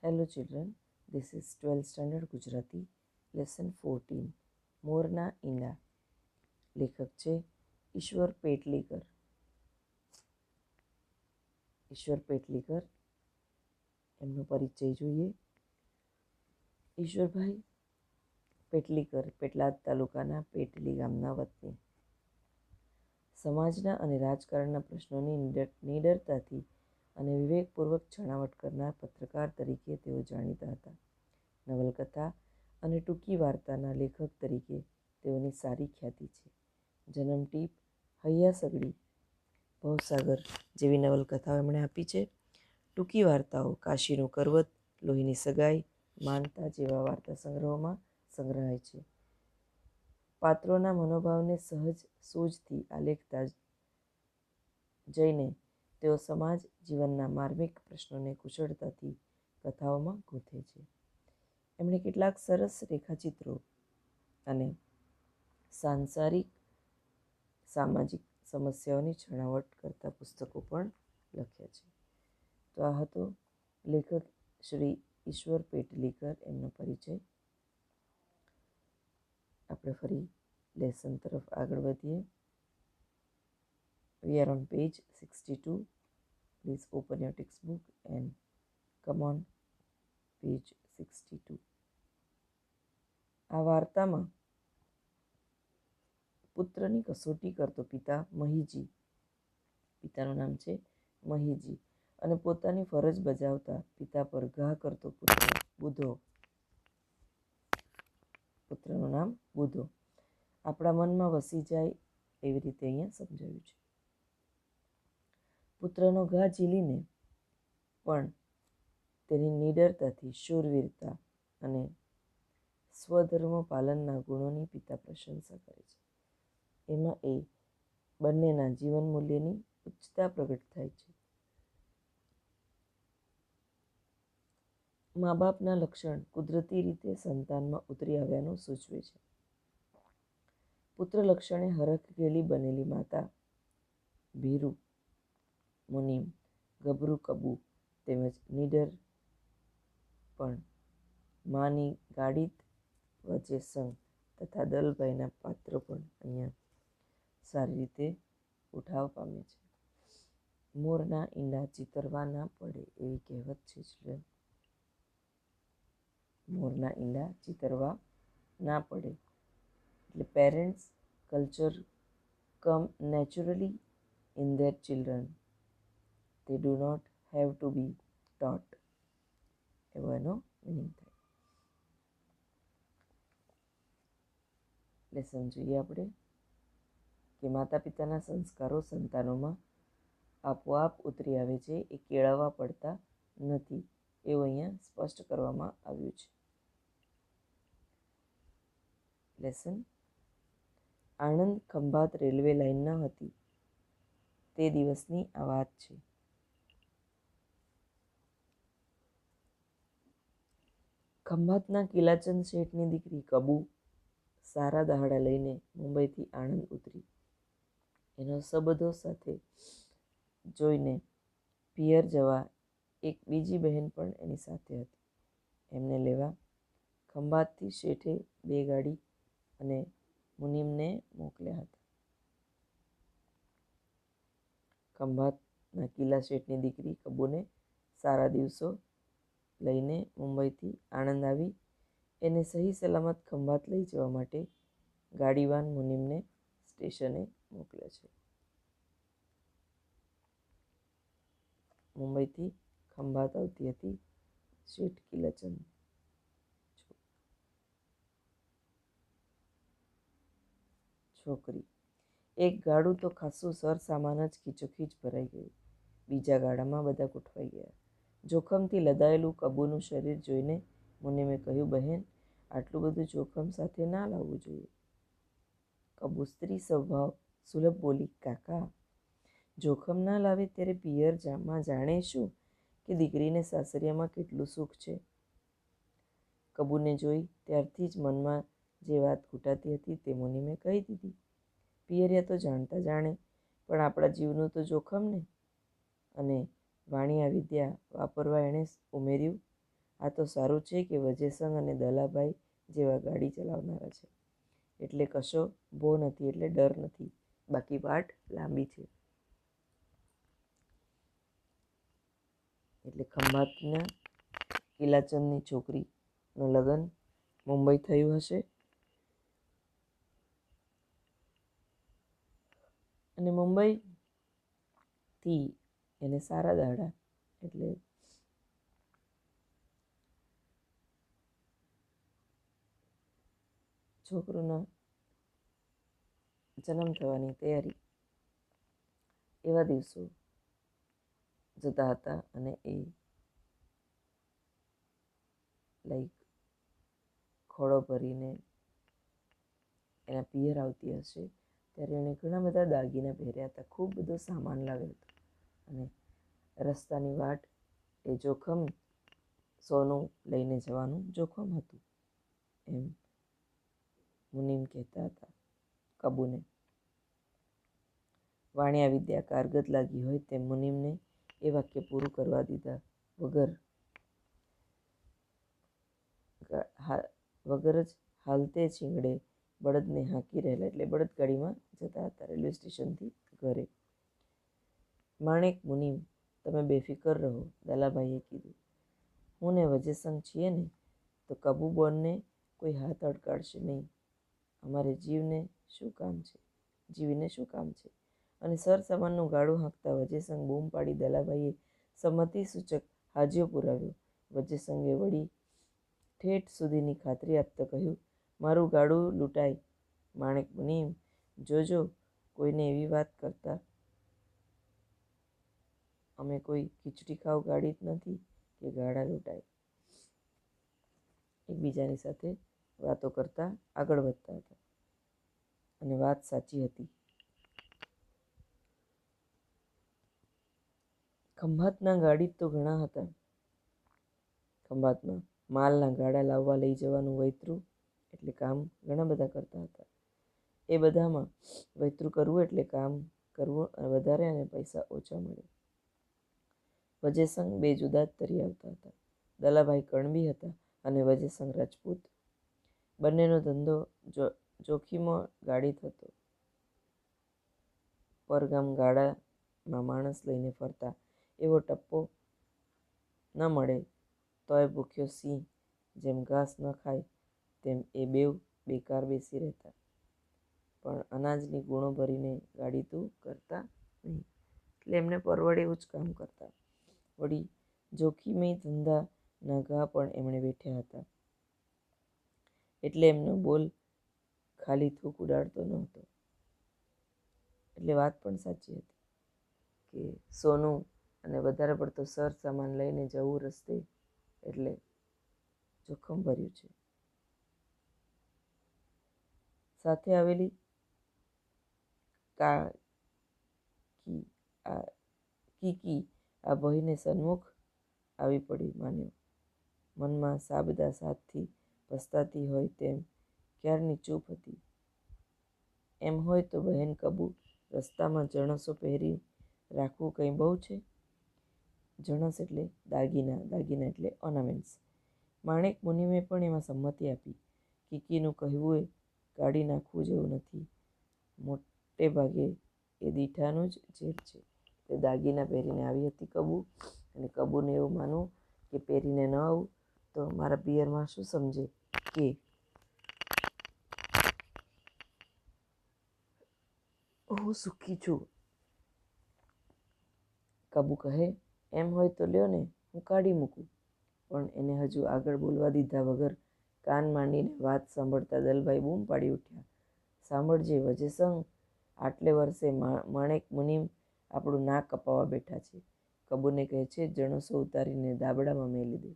Hello children, this is 12th standard Gujarati lesson 14 મોરના ઈંડા. લેખક છે ઈશ્વર પેટલીકર. ઈશ્વર પેટલીકર એમનો પરિચય જોઈએ. ઈશ્વરભાઈ પેટલીકર પેટલાદ તાલુકાના પેટલી ગામના વતની. સમાજના અને રાજકારણના પ્રશ્નોની નિડરતાથી અને વિવેકપૂર્વક છણાવટ કરનાર પત્રકાર તરીકે તેઓ જાણીતા હતા. નવલકથા અને ટૂંકી વાર્તાના લેખક તરીકે તેઓની સારી ખ્યાતિ છે. જન્મટીપ, હૈયા સગડી, ભવસાગર જેવી નવલકથાઓ એમણે આપી છે. ટૂંકી વાર્તાઓ કાશીનું કરવત, લોહીની સગાઈ, માનતા જેવા વાર્તા સંગ્રહોમાં સંગ્રહાય છે. પાત્રોના મનોભાવને સહજ સૂઝથી આલેખતા જઈને તેઓ સમાજ જીવનના માર્મિક પ્રશ્નોને કુશળતાથી કથાઓમાં ગૂંથે છે. એમણે કેટલાક સરસ રેખાચિત્રો અને સાંસારિક સામાજિક સમસ્યાઓની છણાવટ કરતા પુસ્તકો પણ લખ્યા છે. તો આ હતો લેખક શ્રી ઈશ્વર પેટલીકર, એમનો પરિચય. આપણે ફરી લેસન તરફ આગળ વધીએ. We are on page 62. Please open your textbook and come on page 62. આ વાર્તામાં પુત્રની કસોટી કરતો પિતા મહીજી, પિતાનું નામ છે મહીજી, અને પોતાની ફરજ બજાવતા પિતા પર ઘા કરતો પુત્ર બુધો, પુત્રનું નામ બુધો આપણા મનમાં વસી જાય એવી રીતે અહીંયા સમજાવ્યું છે. પુત્રનો ઘા ઝીલીને પણ તેની નિડરતાથી, શૂરવીરતા અને સ્વધર્મ પાલનના ગુણોની પિતા પ્રશંસા કરે છે. એમાં એ બંનેના જીવન મૂલ્યની ઉચ્ચતા પ્રગટ થાય છે. મા બાપના લક્ષણ કુદરતી રીતે સંતાનમાં ઉતરી આવ્યાનું સૂચવે છે. પુત્ર લક્ષણે હરખઘેલી બનેલી માતા ભીરુ, મુનિમ, ગભરું કબુ તેમજ નીડર પણ માની ગાડિત વચ્ચે સંગ તથા દલભાઈના પાત્રો પણ અહીંયા સારી રીતે ઉઠાવ પામે છે. મોરના ઈંડા ચિતરવા ના પડે એવી કહેવત છે ચિલ્ડ્રન. મોરના ઈંડા ચિતરવા ના પડે એટલે parents culture come naturally in their children. They do not have to be taught. એવો એનો મિનિંગ થાય. લેસન જોઈએ આપણે કે માતા પિતાના સંસ્કારો સંતાનોમાં આપોઆપ ઉતરી આવે છે, એ કેળવવા પડતા નથી એવું અહીંયા સ્પષ્ટ કરવામાં આવ્યું છે. Lesson. Anand Khambhat railway line ન હતી તે દિવસની આ વાત છે. ખંભાતના કિલાચંદ શેઠની દીકરી કબુ સારા દહાડા લઈને મુંબઈથી આણંદ ઉતરી. એનો સંબંધો સાથે જોઈને પિયર જવા એક બીજી બહેન પણ એની સાથે હતી. એમને લેવા ખંભાતથી શેઠે 2 ગાડી અને મુનિમને મોકલ્યા હતા. ખંભાતના કિલા શેઠની દીકરી કબૂને સારા દિવસો લઈને મુંબઈથી આણંદ આવી. એને સહી સલામત ખંભાત લઈ જવા માટે ગાડીવાન મુનિમને સ્ટેશને મોકલ્યા છે. મુંબઈથી ખંભાત આવતી હતી શેઠ કિલાચંદ છોકરી. એક ગાડું તો ખાસું સર સામાન જ ખીચોખીચ ભરાઈ ગયું. બીજા ગાડામાં બધા ગોઠવાઈ ગયા. જોખમથી લદાયેલું કબૂનું શરીર જોઈને મુનિમે કહ્યું, બહેન, આટલું બધું જોખમ સાથે ના લાવવું જોઈએ. કબૂ સ્ત્રી સ્વભાવ સુલભ બોલી, કાકા, જોખમ ના લાવે ત્યારે પિયરમાં જાણે શું કે દીકરીને સાસરિયામાં કેટલું સુખ છે. કબૂને જોઈ ત્યારથી જ મનમાં જે વાત ઘૂંટાતી હતી તે મુનિમે કહી દીધી. પિયરિયા તો જાણતા જાણે, પણ આપણા જીવનું તો જોખમ ને. અને વાણિયા વિદ્યા વાપરવા એણે ઉમેર્યું, આ તો સારું છે કે વજેસંગ અને દલાભાઈ જેવા ગાડી ચલાવનારા છે, એટલે કશો ભો નથી, એટલે ડર નથી, બાકી વાટ લાંબી છે. એટલે ખંભાતના કિલાચંદની છોકરીનું લગ્ન મુંબઈ થયું હશે અને મુંબઈથી એને સારા દાડા એટલે છોકરોના જન્મ થવાની તૈયારી એવા દિવસો જતા હતા અને એ ખોળો ભરીને એના પિયર આવતી હશે ત્યારે એણે ઘણા બધા દાગીના પહેર્યા હતા, ખૂબ બધો સામાન લાવ્યો હતો અને રસ્તાની વાટ એ જોખમ સોનું લઈને જવાનું જોખમ હતું એમ મુનિમ કહેતા હતા કબૂને. વાણિયા વિદ્યા કારગત લાગી હોય તેમ મુનિમને એ વાક્ય પૂરું કરવા દીધા વગર જ હાલતે છીંગડે બળદને હાંકી રહેલા, એટલે બળદગાડીમાં જતા હતા રેલવે સ્ટેશનથી ઘરે. માણેક મુનિમ, તમે બેફિકર રહો, દલાભાઈએ કીધું. હું ને વજેસંગ છીએ ને તો કબૂબોનને કોઈ હાથ અડકાડશે નહીં. અમારે જીવીને શું કામ છે? અને સરસામાનનું ગાડું હાંકતા વજેસંગ બૂમ પાડી દલાભાઈએ સંમતિ સૂચક હાજીઓ પુરાવ્યો. વજેસંગે વળી ઠેઠ સુધીની ખાતરી આપતા કહ્યું, મારું ગાડું લૂંટાય. માણેક મુનિમ, જોજો કોઈને એવી વાત કરતા, અમે કોઈ ખીચડી ખાવ ગાડી જ નથી કે ગાડા લૂંટાય. એકબીજાની સાથે વાતો કરતા આગળ વધતા હતા અને વાત સાચી હતી. ખંભાતના ગાડી તો ઘણા હતા. ખંભાતમાં માલના ગાડા લાવવા લઈ જવાનું વૈતરું એટલે કામ ઘણા બધા કરતા હતા. એ બધામાં વૈતરું કરવું એટલે કામ કરવું વધારે અને પૈસા ઓછા મળે. વજેસંગ બે જુદા જ તરી આવતા હતા. દલાભાઈ કણબી હતા અને વજેસંગ રાજપૂત. બંનેનો ધંધો જોખીમો ગાડી થતો. પરગામ ગાડામાં માણસ લઈને ફરતા એવો ટપ્પો ન મળે તોય ભૂખ્યો સિંહ જેમ ઘાસ ન ખાય તેમ એ બેઉ બેકાર બેસી રહેતા. પણ અનાજની ગુણો ભરીને ગાડી તું કરતા નહીં, એટલે એમને પરવડે એવું જ કામ કરતા. વળી જોખીમે ધંધાના ઘા પણ એમણે વેઠ્યા હતા, એટલે એમનો બોલ ખાલી થૂક ઉડાડતો નહોતો. એટલે વાત પણ સાચી હતી કે સોનું અને વધારે પડતો સર સામાન લઈને જવું રસ્તે એટલે જોખમ ભર્યું છે. સાથે આવેલી કીકી આ ભયને સન્મુખ આવી પડી માન્યો. મનમાં સાબદા સાથથી પસ્તાતી હોય તેમ ક્યારની ચૂપ હતી. એમ હોય તો બહેન કબૂ, રસ્તામાં જણસો પહેરી રાખવું કંઈ બહુ છે? જણસ એટલે દાગીના એટલે ઓર્નામેન્ટ્સ. માણેક મુનિમે પણ એમાં સંમતિ આપી. કીકીનું કહેવું એ કાઢી નાખવું જેવું નથી. મોટે ભાગે એ દીઠાનું જ ઝેર છે. તે દાગીના પહેરીને આવી હતી કબૂ, અને કબૂને એવું માનવું કે પહેરીને ન આવું તો મારા પિયરમાં શું સમજે કે હું સુખી છું. કબૂ કહે, એમ હોય તો લ્યો ને, હું કાઢી મૂકું. પણ એને હજુ આગળ બોલવા દીધા વગર કાન માંડીને વાત સાંભળતા દલભાઈ બૂમ પાડી ઉઠ્યા, સાંભળજે વજેસંગ, આટલે વર્ષે માણેક મુનિમ આપણું નાક કપાવવા બેઠા છે. કબૂને કહે છે, જણસો ઉતારીને દાબડામાં મેલી દે.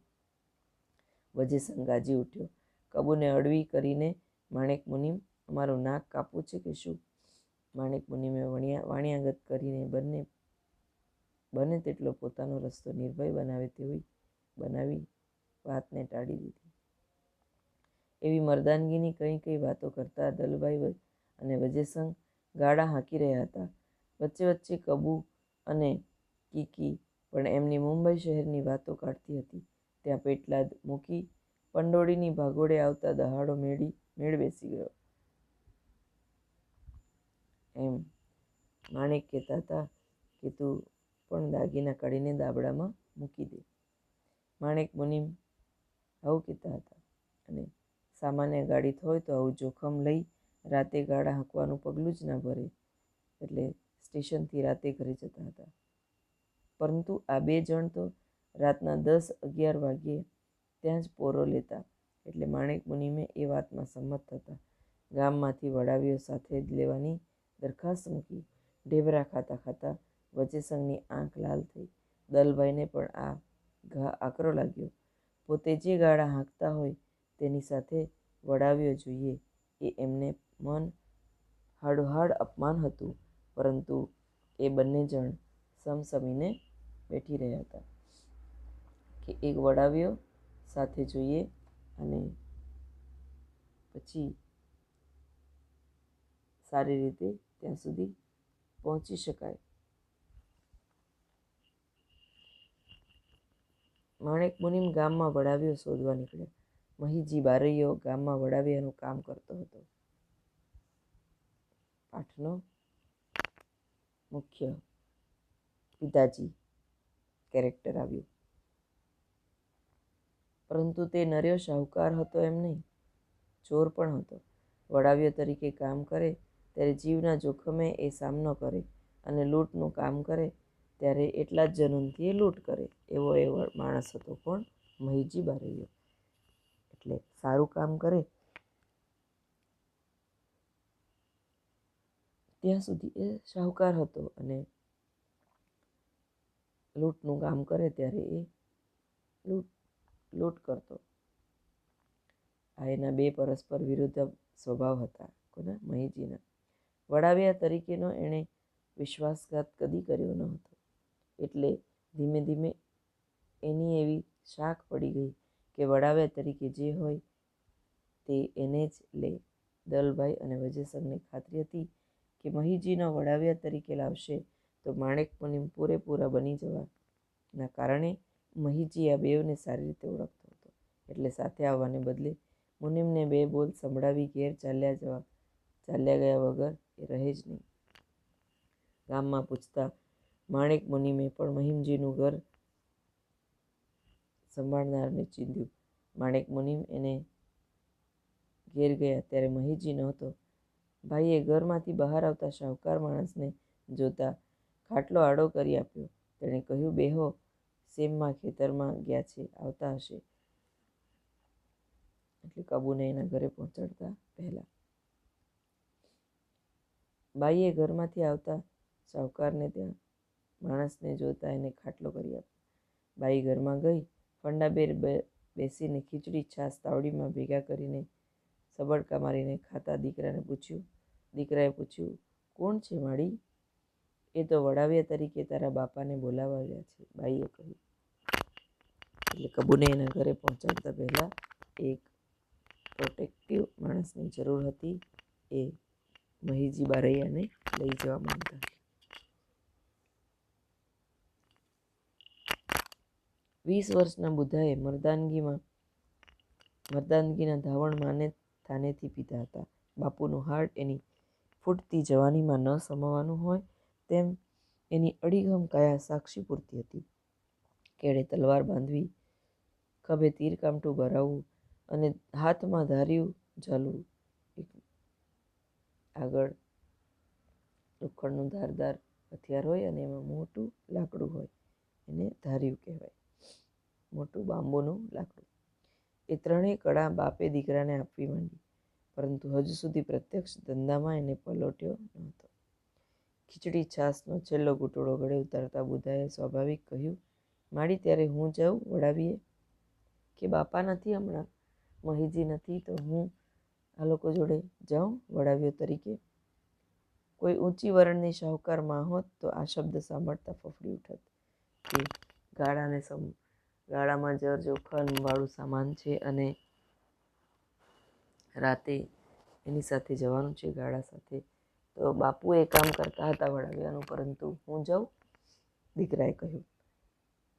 વજેસંગ ગાજી ઉઠ્યો. કબૂને અડવી કરીને, માણેક મુનિમ, અમારું નાક કાપવું છે કે શું? માણેક મુનિમે વાણિયાગત કરીને બને તેટલો પોતાનો રસ્તો નિર્ભય બનાવે તેવી બનાવી વાતને ટાળી દીધી. એવી મર્દાનગીની કઈ વાતો કરતા દલભાઈ અને વજેસંગ ગાડા હાંકી રહ્યા હતા. વચ્ચે કબૂ અને કીકી પણ એમની મુંબઈ શહેરની વાતો કાઢતી હતી. ત્યાં પેટલાદ મૂકી પંડોળીની ભાગોળે આવતા દહાડો મેળ બેસી ગયો. એમ માણેક કહેતા હતા કે તું પણ દાગીના કાઢીને દાબડામાં મૂકી દે. માણેક મુનિમ આવું કહેતા હતા અને સામાન્ય ગાડી હોય તો આવું જોખમ લઈ રાતે ગાડા હાંકવાનું પગલું જ ના ભરે, એટલે સ્ટેશનથી રાતે ઘરે જતા હતા. પરંતુ આ બે જણ તો રાતના 10-11 વાગ્યે ત્યાં જ પોરો લેતા, એટલે માણેક મુનિમે એ વાતમાં સંમત થતા ગામમાંથી વડાવીઓ સાથે જ લેવાની દરખાસ્ત મૂકી. ઢેબરા ખાતા ખાતા વચેસંગની આંખ લાલ થઈ. દલભાઈને પણ આ ઘા આકરો લાગ્યો. પોતે જે ગાડા હાંકતા હોય તેની સાથે વડાવીઓ જોઈએ એ એમને મન હાડોહાડ અપમાન હતું. પરંતુ એ બંને જણ સમસમીને બેઠી રહ્યા હતા કે એક વડાવીઓ સાથે જોઈએ અને પછી સારી રીતે ત્યાં સુધી પહોંચી શકાય. માણેક મુનિમ ગામમાં વડાવીઓ શોધવા નીકળ્યા. મહીજી બારૈયો ગામમાં વડાવિયાનું કામ કરતો હતો. પાઠનો મુખ્ય પિતાજી કેરેક્ટર આવ્યું. પરંતુ તે નર્યો શાહુકાર હતો એમ નહીં, ચોર પણ હતો. વડાવીઓ તરીકે કામ કરે ત્યારે જીવના જોખમે એ સામનો કરે અને લૂંટનું કામ કરે ત્યારે એટલા જ જનૂનથી એ લૂંટ કરે એવો માણસ હતો. પણ મહીજી બારૈયો એટલે સારું કામ કરે ત્યાં સુધી એ શાહુકાર હતો અને લૂંટનું કામ કરે ત્યારે એ લૂંટ કરતો. આ એના બે પરસ્પર વિરુદ્ધ સ્વભાવ હતા. કોના? મહીજીના. વડાવિયા તરીકેનો એણે વિશ્વાસઘાત કદી કર્યો ન હતો. એટલે ધીમે ધીમે એની એવી શાખ પડી ગઈ કે વડાવિયા તરીકે જે હોય તે એને જ લે. દલભાઈ અને વજેસંગને ખાતરી હતી કે મહીજીનો વડાવિયા તરીકે લાવશે તો માણેક મુનિમ પૂરેપૂરા બની જવાના કારણે મહીજી આ બેઉને સારી રીતે ઓળખતો હતો. એટલે સાથે આવવાને બદલે મુનિમને બે બોલ સંભળાવી ઘેર ચાલ્યા ગયા વગર એ રહે જ નહીં. ગામમાં પૂછતા માણેક મુનિમે પણ મહીમજીનું ઘર સંભાળનારને ચીંધ્યું. માણેક મુનિમ એને ઘેર ગયા ત્યારે મહીજી નહોતો. ભાઈએ ઘરમાંથી બહાર આવતા શાહુકાર માણસને જોતા ખાટલો આડો કરી આપ્યો. તેણે કહ્યું, બેહો, શેમમાં ખેતરમાં ગયા છે, આવતા હશે. એટલે કબૂને એના ઘરે પહોંચાડતા પહેલા બાઈએ ઘરમાંથી આવતા શાહુકારને ત્યાં માણસને જોતા એને ખાટલો કરી આપ્યો. બાઈ ઘરમાં ગઈ. ફંડાબેર બેસીને ખીચડી છાશ તાવડીમાં ભેગા કરીને સબડકા મારીને ખાતા દીકરાએ પૂછ્યું, કોણ છે માડી? એ તો વડાવિયા તરીકે તારા બાપાને બોલાવ્યા છે, બાઈએ કહ્યું. એટલે કબૂને એના ઘરે પહોંચાડતા પહેલા એક પ્રોટેક્ટિવ માણસની જરૂર હતી. એ મહીજી બારૈયાને લઈ જવા માંગતા. 20 વર્ષના બુધાએ મર્દાનગીના ધાવણ માને થાનેથી પીધા હતા. બાપુનું હાડ એની ફૂટતી જવાનીમાં ન સમાવાનું હોય તેમ એની અડીખમ કાયા સાક્ષી પૂરતી હતી. કેળે તલવાર બાંધવી, ખભે તીરકામઠું ભરાવવું અને હાથમાં ધાર્યું ઝાલવું. આગળ લોખંડનું ધારદાર હથિયાર હોય અને એમાં મોટું લાકડું હોય, એને ધાર્યું કહેવાય. મોટું બાંબુનું લાકડું. એ ત્રણેય કળા બાપે દીકરાને આપવી માંડી, પરંતુ હજુ સુધી પ્રત્યક્ષ ધંધામાં એને પલોટ્યો નહોતો. ખીચડી છાશનો છેલ્લો ઘૂંટડો ગળે ઉતારતા બુધાએ સ્વાભાવિક કહ્યું, માડી, ત્યારે હું જાઉં વડાવીએ? કે બાપા નથી હમણાં, મહીજી નથી તો હું આ લોકો જોડે જાઉં વડાવીઓ તરીકે? કોઈ ઊંચી વરણની શાહુકાર માં હોત તો આ શબ્દ સાંભળતા ફફડી ઉઠત કે ગાડામાં જોખમવાળું સામાન છે અને રાતે એની સાથે જવાનું છે ગાડા સાથે, તો બાપુ એ કામ કરતા હતા વડાવિયાનું, પરંતુ હું જાઉં? દીકરાએ કહ્યું.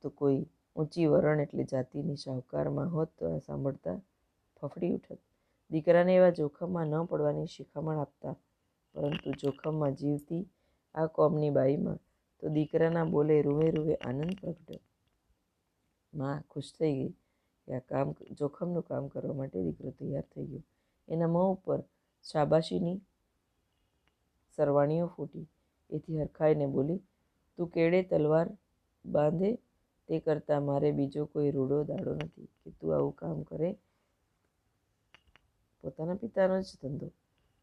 તો કોઈ ઊંચી વરણ એટલે જાતિની શાહુકારમાં હોત તો આ સાંભળતા ફફડી ઉઠત. દીકરાને એવા જોખમમાં ન પડવાની શિખામણ આપતા, પરંતુ જોખમમાં જીવતી આ કોમની બાઈમાં તો દીકરાના બોલે રૂવે રૂવે આનંદ પ્રગટ્યો. માં ખુશ થઈ ગઈ કે આ જોખમનું કામ કરવા માટે દીકરો તૈયાર થઈ ગયો. એના મોં ઉપર શાબાશીની સરવાણીઓ ફૂટી. એથી હરખાઈને બોલી, તું કેડે તલવાર બાંધે તે કરતાં મારે બીજો કોઈ રૂડો દાડો નથી કે તું આવું કામ કરે. પોતાના પિતાનો જ ધંધો,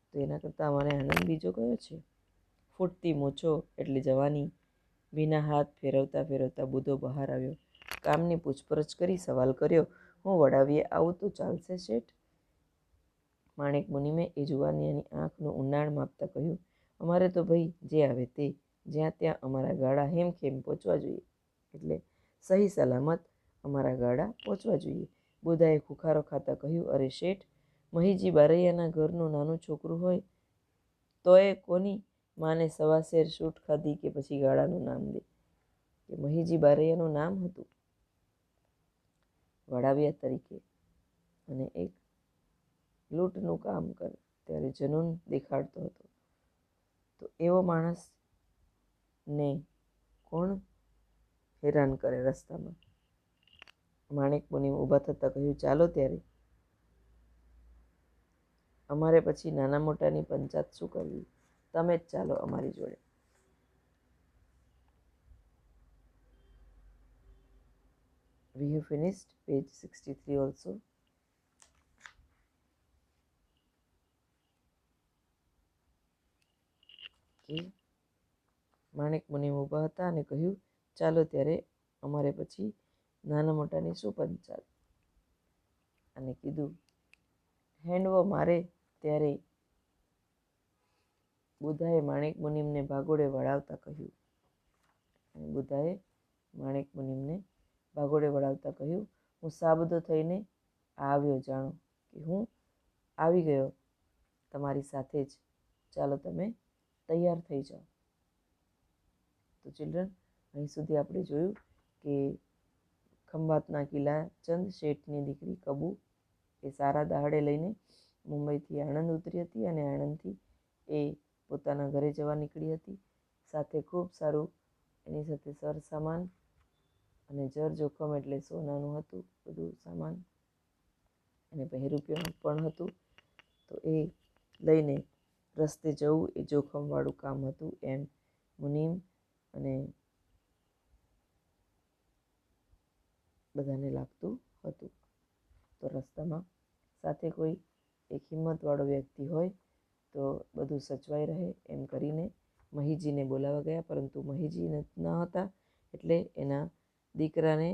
તો એના કરતાં મને આનંદ બીજો કયો છે? ફૂટતી મૂછો એટલે જવાની. ભીના હાથ ફેરવતા ફેરવતા બુધો બહાર આવ્યો. કામની પૂછપરછ કરી સવાલ કર્યો, હું વડાવીએ આવું તો ચાલશે શેઠ? માણેક મુનિમે એ જુવાનિયાની આંખનું ઊંડાણ માપતા કહ્યું, અમારે તો ભાઈ જે આવે તે, જ્યાં ત્યાં અમારા ગાડા હેમખેમ પહોંચવા જોઈએ. એટલે સહી સલામત અમારા ગાડા પહોંચવા જોઈએ. બુધાએ ખુખારો ખાતા કહ્યું, અરે શેઠ, મહીજી બારૈયાના ઘરનું નાનું છોકરું હોય તોય કોની માને સવાશેર શૂટ ખાધી કે પછી ગાડાનું નામ દે? કે મહીજી બારૈયાનું નામ હતું વડાવિયા તરીકે, અને એક લૂંટનું કામ કર ત્યારે જનૂન દેખાડતો હતો. તો એવો માણસને કોણ હેરાન કરે રસ્તામાં? માણેક મુનિમ ઊભા થતાં કહ્યું, ચાલો ત્યારે, અમારે પછી નાના મોટાની પંચાત શું કરવી? તમે જ ચાલો અમારી જોડે. We have finished page 63 also. માણેક મુનિમ ઊભા હતા અને કહ્યું, ચાલો ત્યારે, અમારે પછી નાના મોટાની શું પંચાત? અને કીધું, હેંડવો મારે ત્યારે બુધાએ માણેક મુનિમને ભાગોળે વળાવતા કહ્યું. અને બુધાએ માણેક મુનિમને ભાગોળે વળાવતા કહ્યું, હું સાબદો થઈને આવ્યો જાણો કે હું આવી ગયો તમારી સાથે જ. ચાલો તમે તૈયાર થઈ જાઓ. તો ચિલ્ડ્રન, અહીં સુધી આપણે જોયું કે ખંભાતના કિલ્લા ચંદ શેઠની દીકરી કબૂ એ સારા દહાડે લઈને મુંબઈથી આણંદ ઉતરી હતી અને આણંદથી એ પોતાના ઘરે જવા નીકળી હતી. સાથે ખૂબ સારું એની સાથે સરસામાન અને જર જોખમ એટલે સોનાનું હતું બધું સામાન, અને પહેરૂપિયું પણ હતું. તો એ લઈને રસ્તે જવું એ જોખમવાળું કામ હતું એમ મુનિમ અને બધાને લાગતું હતું. તો રસ્તામાં સાથે કોઈ એક હિંમતવાળો વ્યક્તિ હોય તો બધું સચવાઈ રહે એમ કરીને મહીજીને બોલાવવા ગયા, પરંતુ મહીજી ન હતા એટલે એના દીકરાને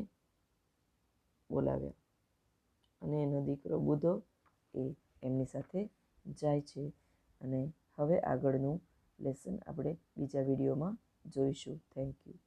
બોલાવ્યા અને એનો દીકરો બુધો એ એમની સાથે જાય છે. અને હવે આગળનું લેસન આપણે બીજા વિડીયોમાં જોઈશું. Thank you.